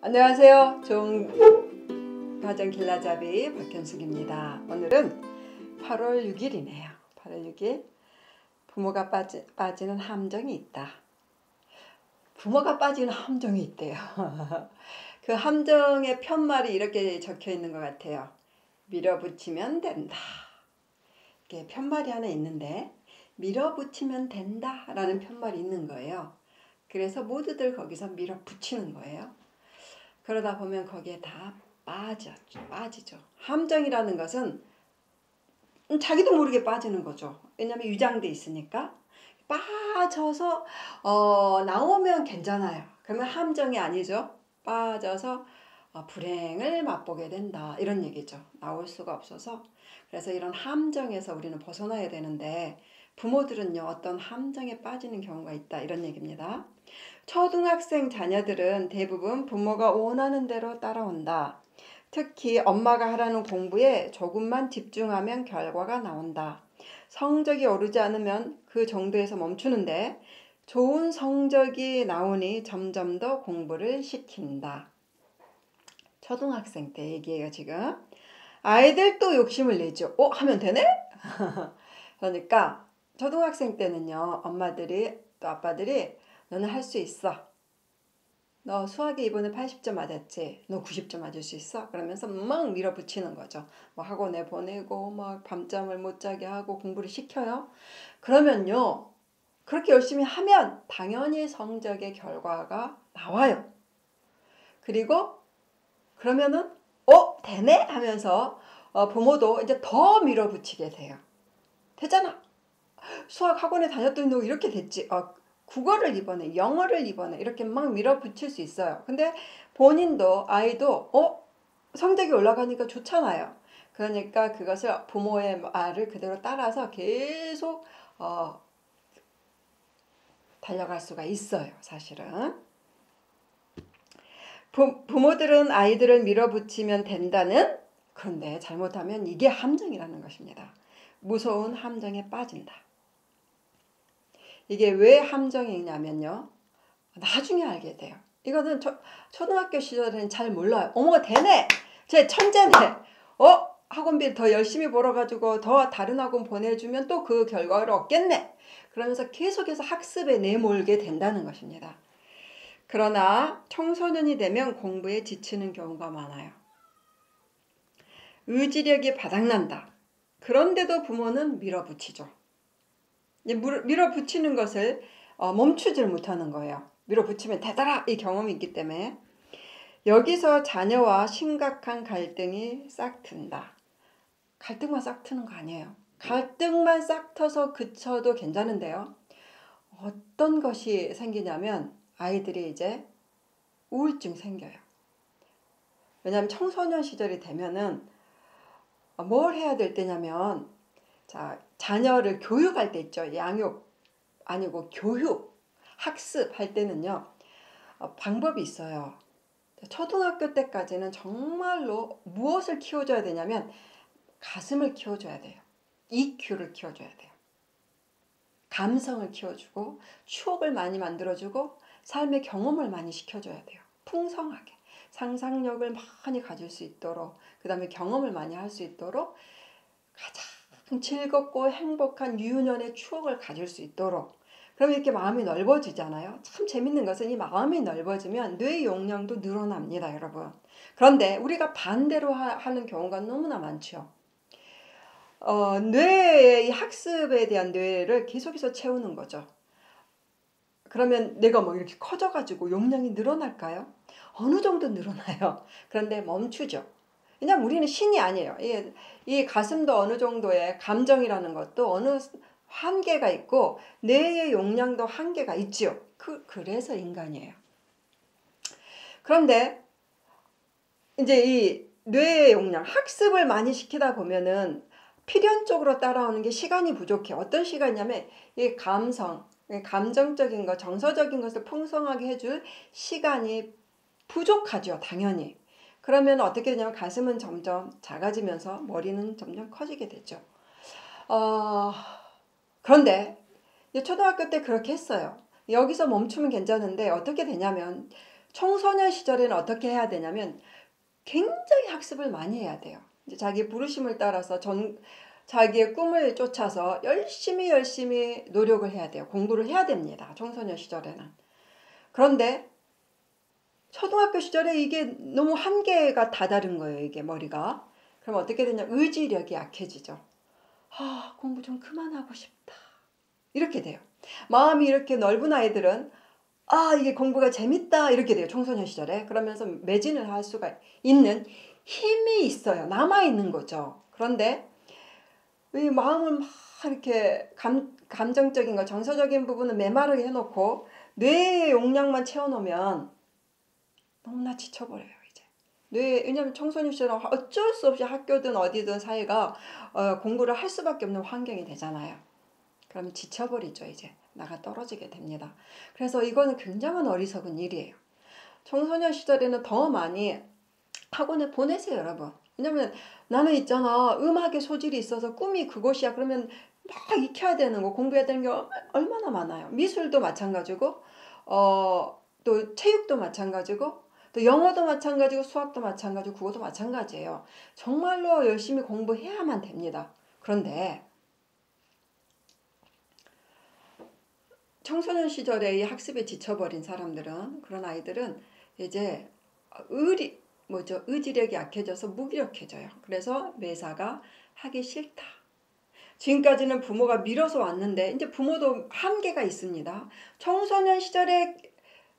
안녕하세요. 좋은 가정 길라잡이 박현숙입니다. 오늘은 8월 6일이네요. 8월 6일 부모가 빠지는 함정이 있다. 부모가 빠지는 함정이 있대요. 그 함정의 편말이 이렇게 적혀 있는 것 같아요. 밀어붙이면 된다. 이게 편말이 하나 있는데 밀어붙이면 된다 라는 편말이 있는 거예요. 그래서 모두들 거기서 밀어붙이는 거예요. 그러다 보면 거기에 다 빠지죠. 함정이라는 것은 자기도 모르게 빠지는 거죠. 왜냐하면 유장돼 있으니까. 빠져서 나오면 괜찮아요. 그러면 함정이 아니죠. 빠져서 불행을 맛보게 된다. 이런 얘기죠. 나올 수가 없어서. 그래서 이런 함정에서 우리는 벗어나야 되는데 부모들은요, 어떤 함정에 빠지는 경우가 있다. 이런 얘기입니다. 초등학생 자녀들은 대부분 부모가 원하는 대로 따라온다. 특히 엄마가 하라는 공부에 조금만 집중하면 결과가 나온다. 성적이 오르지 않으면 그 정도에서 멈추는데 좋은 성적이 나오니 점점 더 공부를 시킨다. 초등학생 때 얘기예요, 지금. 아이들 또 욕심을 내죠. 하면 되네? 그러니까 초등학생 때는요, 엄마들이 또 아빠들이 너는 할 수 있어. 너 수학에 이번에 80점 맞았지? 너 90점 맞을 수 있어? 그러면서 막 밀어붙이는 거죠. 뭐 학원에 보내고 막 밤잠을 못 자게 하고 공부를 시켜요. 그러면요, 그렇게 열심히 하면 당연히 성적의 결과가 나와요. 그리고 그러면은 되네? 하면서 부모도 이제 더 밀어붙이게 돼요. 되잖아. 수학 학원에 다녔더니 너 이렇게 됐지. 국어를 이번에, 영어를 이번에 이렇게 막 밀어붙일 수 있어요. 근데 본인도 아이도 성적이 올라가니까 좋잖아요. 그러니까 그것을 부모의 말을 그대로 따라서 계속 달려갈 수가 있어요. 사실은. 부모들은 아이들을 밀어붙이면 된다는, 그런데 잘못하면 이게 함정이라는 것입니다. 무서운 함정에 빠진다. 이게 왜 함정이냐면요, 나중에 알게 돼요. 이거는 초등학교 시절에는 잘 몰라요. 어머 되네, 쟤 천재네, 학원비 더 열심히 벌어가지고 더 다른 학원 보내주면 또 그 결과를 얻겠네, 그러면서 계속해서 학습에 내몰게 된다는 것입니다. 그러나 청소년이 되면 공부에 지치는 경우가 많아요. 의지력이 바닥난다. 그런데도 부모는 밀어붙이죠. 밀어붙이는 것을 멈추질 못하는 거예요. 밀어붙이면 되더라, 이 경험이 있기 때문에. 여기서 자녀와 심각한 갈등이 싹 튼다. 갈등만 싹 트는 거 아니에요. 갈등만 싹 터서 그쳐도 괜찮은데요, 어떤 것이 생기냐면 아이들이 이제 우울증 생겨요. 왜냐하면 청소년 시절이 되면은 뭘 해야 될 때냐면, 자녀를 교육할 때 있죠. 양육 아니고 교육, 학습할 때는요, 방법이 있어요. 초등학교 때까지는 정말로 무엇을 키워줘야 되냐면 가슴을 키워줘야 돼요. EQ를 키워줘야 돼요. 감성을 키워주고 추억을 많이 만들어주고 삶의 경험을 많이 시켜줘야 돼요. 풍성하게 상상력을 많이 가질 수 있도록, 그 다음에 경험을 많이 할 수 있도록, 가장 즐겁고 행복한 유년의 추억을 가질 수 있도록. 그럼 이렇게 마음이 넓어지잖아요. 참 재밌는 것은 이 마음이 넓어지면 뇌 용량도 늘어납니다, 여러분. 그런데 우리가 반대로 하는 경우가 너무나 많죠. 뇌의 학습에 대한 뇌를 계속해서 채우는 거죠. 그러면 내가 뭐 이렇게 커져가지고 용량이 늘어날까요? 어느 정도 늘어나요. 그런데 멈추죠. 왜냐면 우리는 신이 아니에요. 이 가슴도 어느 정도의 감정이라는 것도 어느 한계가 있고 뇌의 용량도 한계가 있지요. 그래서 인간이에요. 그런데 이제 이 뇌의 용량, 학습을 많이 시키다 보면은 필연적으로 따라오는 게 시간이 부족해. 어떤 시간이냐면 이 감정적인 것, 정서적인 것을 풍성하게 해줄 시간이 부족하죠, 당연히. 그러면 어떻게 되냐면 가슴은 점점 작아지면서 머리는 점점 커지게 되죠. 그런데 초등학교 때 그렇게 했어요. 여기서 멈추면 괜찮은데 어떻게 되냐면 청소년 시절에는 어떻게 해야 되냐면 굉장히 학습을 많이 해야 돼요. 이제 자기 부르심을 따라서 자기의 꿈을 쫓아서 열심히 노력을 해야 돼요. 공부를 해야 됩니다. 청소년 시절에는. 그런데 초등학교 시절에 이게 너무 한계가 다다른 거예요. 이게 머리가. 그럼 어떻게 되냐? 의지력이 약해지죠. 공부 좀 그만하고 싶다. 이렇게 돼요. 마음이 이렇게 넓은 아이들은 이게 공부가 재밌다 이렇게 돼요. 청소년 시절에. 그러면서 매진을 할 수가 있는 힘이 있어요. 남아있는 거죠. 그런데 이 마음을 막 이렇게 감정적인 거, 정서적인 부분을 메마르게 해놓고 뇌의 용량만 채워놓으면 너무나 지쳐버려요. 이제 왜냐면 청소년 시절은 어쩔 수 없이 학교든 어디든 사회가 공부를 할 수밖에 없는 환경이 되잖아요. 그러면 지쳐버리죠. 이제 나가 떨어지게 됩니다. 그래서 이거는 굉장한 어리석은 일이에요. 청소년 시절에는 더 많이 학원에 보내세요, 여러분. 왜냐면 나는 있잖아, 음악에 소질이 있어서 꿈이 그것이야. 그러면 막 익혀야 되는 거, 공부해야 되는 게 얼마나 많아요. 미술도 마찬가지고 또 체육도 마찬가지고 또 영어도 마찬가지고 수학도 마찬가지고 국어도 마찬가지예요. 정말로 열심히 공부해야만 됩니다. 그런데 청소년 시절에 이 학습에 지쳐버린 사람들은, 그런 아이들은 이제 의지력이 약해져서 무기력해져요. 그래서 매사가 하기 싫다. 지금까지는 부모가 밀어서 왔는데 이제 부모도 한계가 있습니다. 청소년 시절에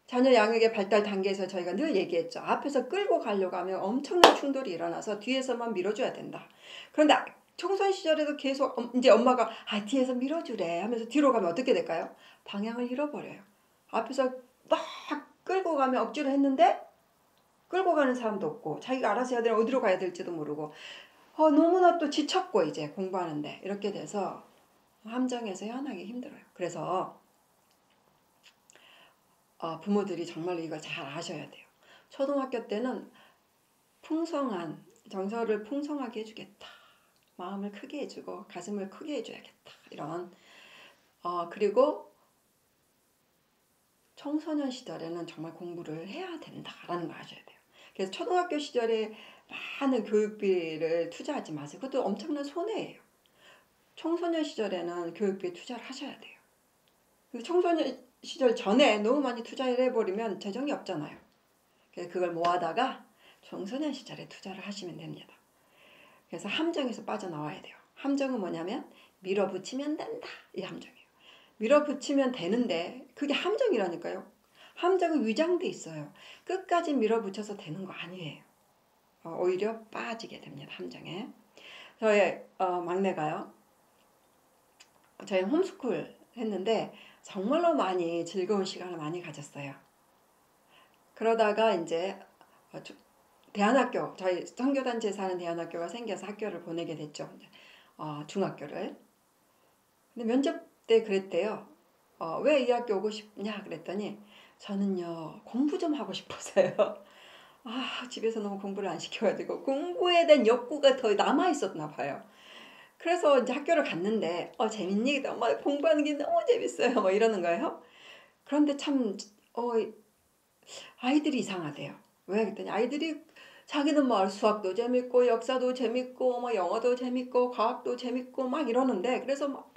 자녀 양육의 발달 단계에서 저희가 늘 얘기했죠. 앞에서 끌고 가려고 하면 엄청난 충돌이 일어나서 뒤에서만 밀어줘야 된다. 그런데 청소년 시절에도 계속 이제 엄마가 뒤에서 밀어주래 하면서 뒤로 가면 어떻게 될까요? 방향을 잃어버려요. 앞에서 막 끌고 가면 억지로 했는데 끌고 가는 사람도 없고 자기가 알아서 해야 되는 어디로 가야 될지도 모르고 너무나 또 지쳤고 이제 공부하는데 이렇게 돼서 함정에서 헤어나기 힘들어요. 그래서 부모들이 정말로 이걸 잘 아셔야 돼요. 초등학교 때는 풍성한 정서를 풍성하게 해주겠다. 마음을 크게 해주고 가슴을 크게 해줘야겠다. 이런 그리고 청소년 시절에는 정말 공부를 해야 된다라는 걸 아셔야 돼요. 그래서 초등학교 시절에 많은 교육비를 투자하지 마세요. 그것도 엄청난 손해예요. 청소년 시절에는 교육비에 투자를 하셔야 돼요. 근데 청소년 시절 전에 너무 많이 투자를 해버리면 재정이 없잖아요. 그래서 그걸 모아다가 청소년 시절에 투자를 하시면 됩니다. 그래서 함정에서 빠져나와야 돼요. 함정은 뭐냐면 밀어붙이면 된다. 이 함정이에요. 밀어붙이면 되는데 그게 함정이라니까요. 함정은 위장돼 있어요. 끝까지 밀어붙여서 되는 거 아니에요. 오히려 빠지게 됩니다. 함정에. 저희 막내가요. 저희 홈스쿨 했는데 정말로 많이 즐거운 시간을 많이 가졌어요. 그러다가 이제 대안학교, 저희 선교단체에서 하는 대안학교가 생겨서 학교를 보내게 됐죠. 중학교를. 근데 면접 때 그랬대요. 왜 이 학교 오고 싶냐 그랬더니 저는요 공부 좀 하고 싶어서요. 집에서 너무 공부를 안 시켜가지고 공부에 대한 욕구가 더 남아 있었나 봐요. 그래서 이제 학교를 갔는데 재밌니? 엄마 공부하는 게 너무 재밌어요. 뭐 이러는 거예요. 그런데 참 아이들이 이상하대요. 왜 그랬더니 아이들이 자기는 뭐 수학도 재밌고 역사도 재밌고 뭐 영어도 재밌고 과학도 재밌고 막 이러는데 그래서 막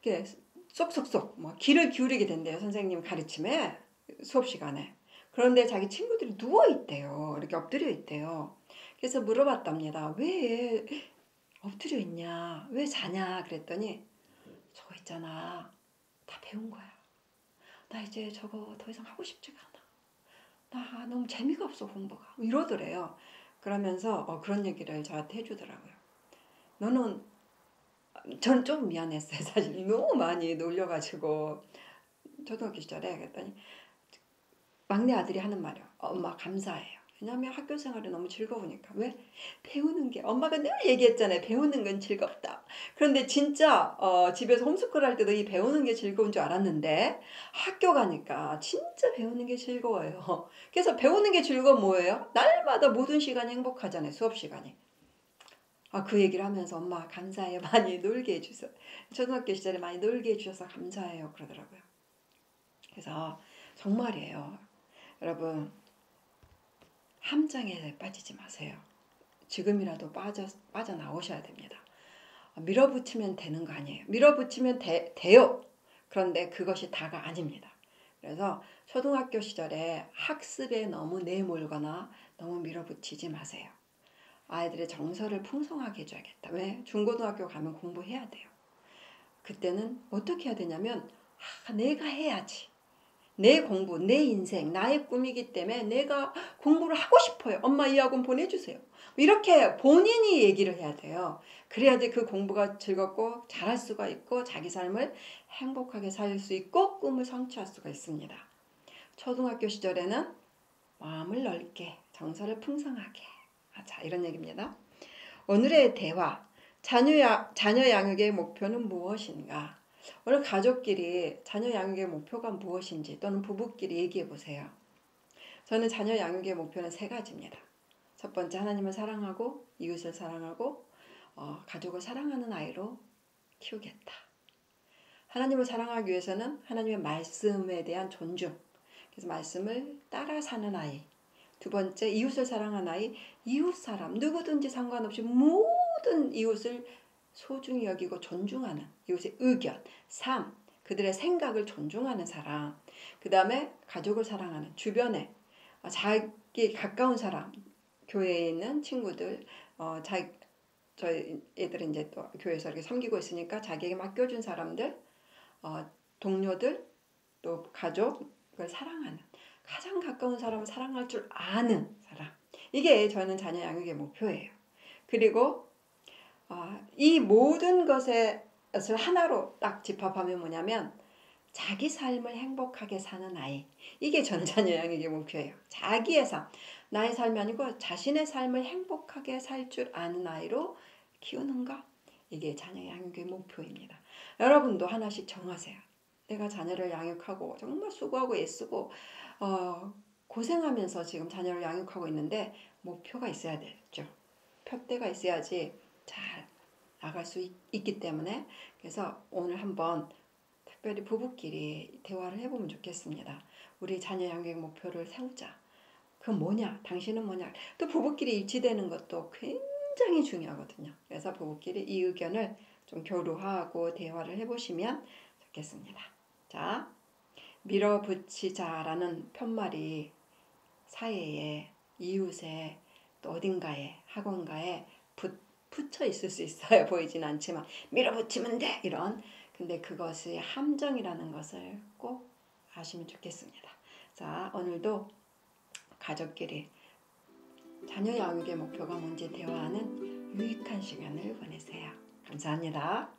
이렇게 쏙쏙쏙 뭐 귀를 기울이게 된대요. 선생님 가르침에 수업 시간에. 그런데 자기 친구들이 누워 있대요. 이렇게 엎드려 있대요. 그래서 물어봤답니다. 왜 엎드려 있냐? 왜 자냐? 그랬더니 저거 있잖아. 다 배운 거야. 나 이제 저거 더 이상 하고 싶지가 않아. 나 너무 재미가 없어 공부가. 이러더래요. 그러면서 그런 얘기를 저한테 해주더라고요. 전 좀 미안했어요. 사실 너무 많이 놀려가지고 초등학교 시절에. 그랬더니 막내 아들이 하는 말이요. 엄마 감사해요. 왜냐하면 학교 생활이 너무 즐거우니까. 왜? 배우는 게 엄마가 늘 얘기했잖아요. 배우는 건 즐겁다. 그런데 진짜 집에서 홈스쿨 할 때도 이 배우는 게 즐거운 줄 알았는데 학교 가니까 진짜 배우는 게 즐거워요. 그래서 배우는 게 즐거운 뭐예요? 날마다 모든 시간이 행복하잖아요. 수업 시간이. 그 얘기를 하면서 엄마 감사해요. 많이 놀게 해주셔서 초등학교 시절에 많이 놀게 해주셔서 감사해요. 그러더라고요. 그래서 정말이에요. 여러분, 함정에 빠지지 마세요. 지금이라도 빠져나오셔야 됩니다. 밀어붙이면 되는 거 아니에요. 밀어붙이면 돼요. 그런데 그것이 다가 아닙니다. 그래서 초등학교 시절에 학습에 너무 내몰거나 너무 밀어붙이지 마세요. 아이들의 정서를 풍성하게 해줘야겠다. 왜? 중고등학교 가면 공부해야 돼요. 그때는 어떻게 해야 되냐면 내가 해야지. 내 공부, 내 인생, 나의 꿈이기 때문에 내가 공부를 하고 싶어요. 엄마 이 학원 보내주세요. 이렇게 본인이 얘기를 해야 돼요. 그래야지 그 공부가 즐겁고 잘할 수가 있고 자기 삶을 행복하게 살 수 있고 꿈을 성취할 수가 있습니다. 초등학교 시절에는 마음을 넓게, 정서를 풍성하게 하자, 이런 얘기입니다. 오늘의 대화, 자녀 양육의 목표는 무엇인가? 오늘 가족끼리 자녀 양육의 목표가 무엇인지 또는 부부끼리 얘기해 보세요. 저는 자녀 양육의 목표는 3가지입니다. 첫 번째, 하나님을 사랑하고 이웃을 사랑하고 가족을 사랑하는 아이로 키우겠다. 하나님을 사랑하기 위해서는 하나님의 말씀에 대한 존중, 그래서 말씀을 따라 사는 아이. 두 번째, 이웃을 사랑하는 아이, 이웃 사람 누구든지 상관없이 모든 이웃을 소중히 여기고 존중하는 이웃의 의견. 3. 그들의 생각을 존중하는 사람. 그 다음에 가족을 사랑하는 주변에 자기 가까운 사람, 교회에 있는 친구들, 저희 애들은 이제 또 교회에서 이렇게 섬기고 있으니까 자기에게 맡겨준 사람들, 동료들, 또 가족을 사랑하는, 가장 가까운 사람을 사랑할 줄 아는 사람. 이게 저는 자녀 양육의 목표예요. 그리고 이 모든 것을 하나로 딱 집합하면 뭐냐면 자기 삶을 행복하게 사는 아이. 이게 저는 자녀 양육의 목표예요. 자기의 삶, 나의 삶이 아니고 자신의 삶을 행복하게 살 줄 아는 아이로 키우는 것. 이게 자녀 양육의 목표입니다. 여러분도 하나씩 정하세요. 내가 자녀를 양육하고 정말 수고하고 애쓰고 고생하면서 지금 자녀를 양육하고 있는데 목표가 있어야 되죠. 표대가 있어야지 잘 나갈 수 있기 때문에, 그래서 오늘 한번 특별히 부부끼리 대화를 해보면 좋겠습니다. 우리 자녀 양육 목표를 세우자. 그건 뭐냐? 당신은 뭐냐? 또 부부끼리 일치되는 것도 굉장히 중요하거든요. 그래서 부부끼리 이 의견을 좀 교류하고 대화를 해보시면 좋겠습니다. 자, 밀어붙이자라는 편말이 사회에, 이웃에, 또 어딘가에, 학원가에 붙여 있을 수 있어요. 보이진 않지만 밀어붙이면 돼! 이런. 근데 그것이 함정이라는 것을 꼭 아시면 좋겠습니다. 자, 오늘도 가족끼리 자녀 양육의 목표가 뭔지 대화하는 유익한 시간을 보내세요. 감사합니다.